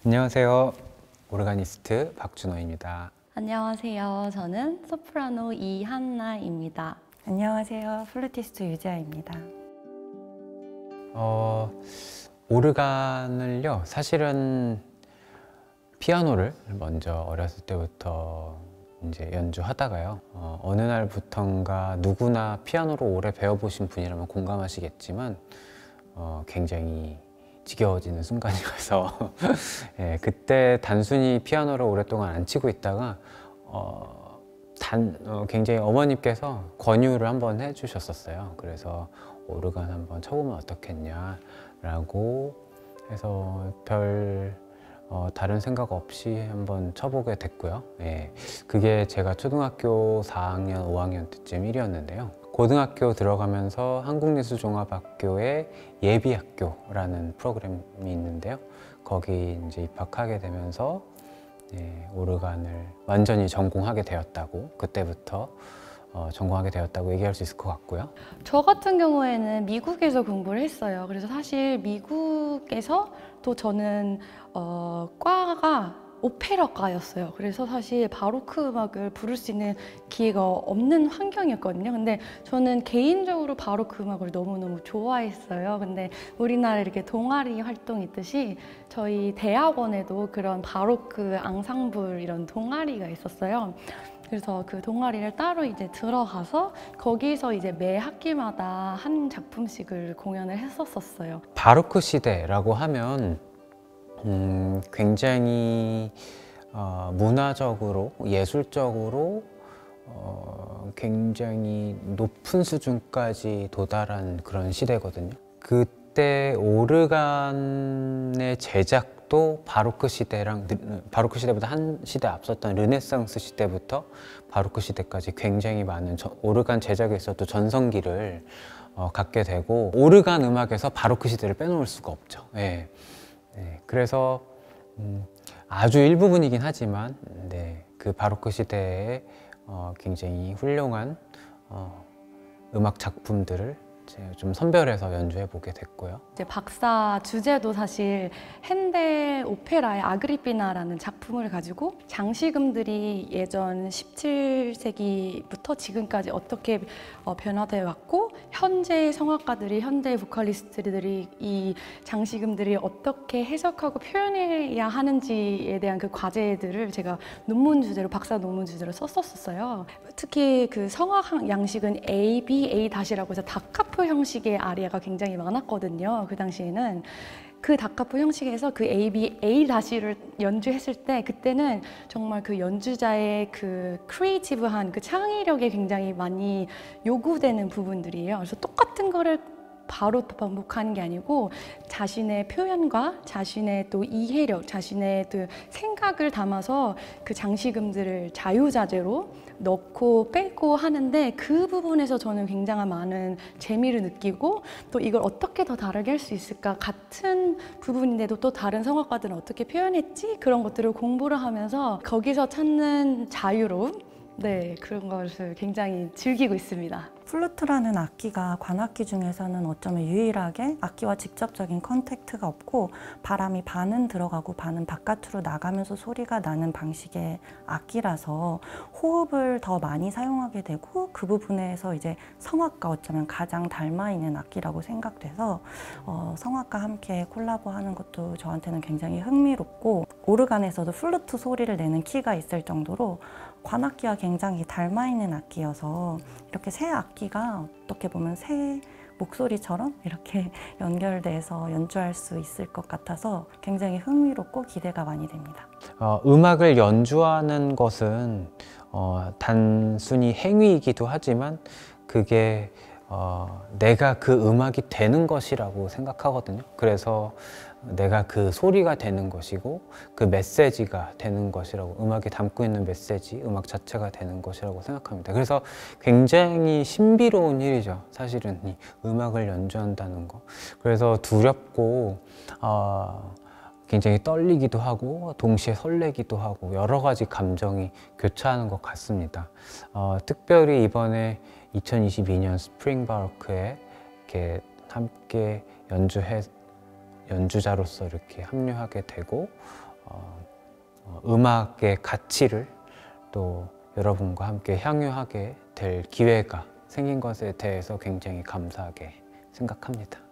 안녕하세요. 오르가니스트 박준호입니다. 안녕하세요. 저는 소프라노 이한나입니다. 안녕하세요. 플루티스트 유지아입니다. 오르간을요, 사실은 피아노를 먼저 어렸을 때부터 이제 연주하다가요. 어느 날부턴가 누구나 피아노를 오래 배워보신 분이라면 공감하시겠지만 굉장히 지겨워지는 순간이 와서 예, 그때 단순히 피아노를 오랫동안 안 치고 있다가 굉장히 어머님께서 권유를 한번 해주셨었어요. 그래서 오르간 한번 쳐보면 어떻겠냐라고 해서 다른 생각 없이 한번 쳐보게 됐고요. 예, 그게 제가 초등학교 4학년, 5학년 때쯤 일이었는데요. 고등학교 들어가면서 한국예술종합학교의 예비학교라는 프로그램이 있는데요. 거기 이제 입학하게 되면서 오르간을 완전히 전공하게 되었다고, 그때부터 전공하게 되었다고 얘기할 수 있을 것 같고요. 저 같은 경우에는 미국에서 공부를 했어요. 그래서 사실 미국에서 또 저는 과가 오페라과였어요. 그래서 사실 바로크 음악을 부를 수 있는 기회가 없는 환경이었거든요. 근데 저는 개인적으로 바로크 음악을 너무너무 좋아했어요. 근데 우리나라에 이렇게 동아리 활동이 있듯이 저희 대학원에도 그런 바로크 앙상블 이런 동아리가 있었어요. 그래서 그 동아리를 따로 이제 들어가서 거기서 이제 매 학기마다 한 작품씩을 공연을 했었어요. 바로크 시대라고 하면 굉장히 문화적으로, 예술적으로 굉장히 높은 수준까지 도달한 그런 시대거든요. 그때 오르간의 제작도 바로크 시대보다 한 시대 앞섰던 르네상스 시대부터 바로크 시대까지 굉장히 많은 오르간 제작에 있어도 전성기를 갖게 되고, 오르간 음악에서 바로크 시대를 빼놓을 수가 없죠. 예. 네, 그래서 아주 일부분이긴 하지만 그 바로크 시대에 굉장히 훌륭한 음악 작품들을 좀 선별해서 연주해 보게 됐고요. 이제 박사 주제도 사실 핸델 오페라의 아그리피나라는 작품을 가지고 장식음들이 예전 17세기부터 지금까지 어떻게 변화되어 왔고, 현재 성악가들이, 현대 보컬리스트들이 이 장식음들이 어떻게 해석하고 표현해야 하는지에 대한 그 과제들을 제가 논문 주제로, 박사 논문 주제로 썼었어요. 특히 그 성악 양식은 A, B, A-라고 해서 다카포 형식의 아리아가 굉장히 많았거든요. 그 당시에는 그 다카포 형식에서 그 A, B, A-를 연주했을 때, 그때는 정말 그 연주자의 그 크리에이티브한 그 창의력이 굉장히 많이 요구되는 부분들이에요. 그래서 똑같은 거를 바로 반복하는 게 아니고 자신의 표현과 자신의 또 이해력, 자신의 또 생각을 담아서 그 장식음들을 자유자재로 넣고 빼고 하는데, 그 부분에서 저는 굉장히 많은 재미를 느끼고, 또 이걸 어떻게 더 다르게 할 수 있을까, 같은 부분인데도 또 다른 성악가들은 어떻게 표현했지, 그런 것들을 공부를 하면서 거기서 찾는 자유로움, 그런 것을 굉장히 즐기고 있습니다. 플루트라는 악기가 관악기 중에서는 어쩌면 유일하게 악기와 직접적인 컨택트가 없고, 바람이 반은 들어가고 반은 바깥으로 나가면서 소리가 나는 방식의 악기라서 호흡을 더 많이 사용하게 되고, 그 부분에서 이제 성악과 어쩌면 가장 닮아 있는 악기라고 생각돼서 성악과 함께 콜라보하는 것도 저한테는 굉장히 흥미롭고, 오르간에서도 플루트 소리를 내는 키가 있을 정도로 관악기와 굉장히 닮아 있는 악기여서 이렇게 새 악기가 어떻게 보면 새 목소리처럼 이렇게 연결돼서 연주할 수 있을 것 같아서 굉장히 흥미롭고 기대가 많이 됩니다. 음악을 연주하는 것은 단순히 행위이기도 하지만 그게 내가 그 음악이 되는 것이라고 생각하거든요. 그래서 내가 그 소리가 되는 것이고 그 메시지가 되는 것이라고, 음악이 담고 있는 메시지, 음악 자체가 되는 것이라고 생각합니다. 그래서 굉장히 신비로운 일이죠, 사실은 이 음악을 연주한다는 거. 그래서 두렵고 굉장히 떨리기도 하고 동시에 설레기도 하고 여러 가지 감정이 교차하는 것 같습니다. 특별히 이번에 2022년 스프링 바로크에 이렇게 함께 연주자로서 이렇게 합류하게 되고 음악의 가치를 또 여러분과 함께 향유하게 될 기회가 생긴 것에 대해서 굉장히 감사하게 생각합니다.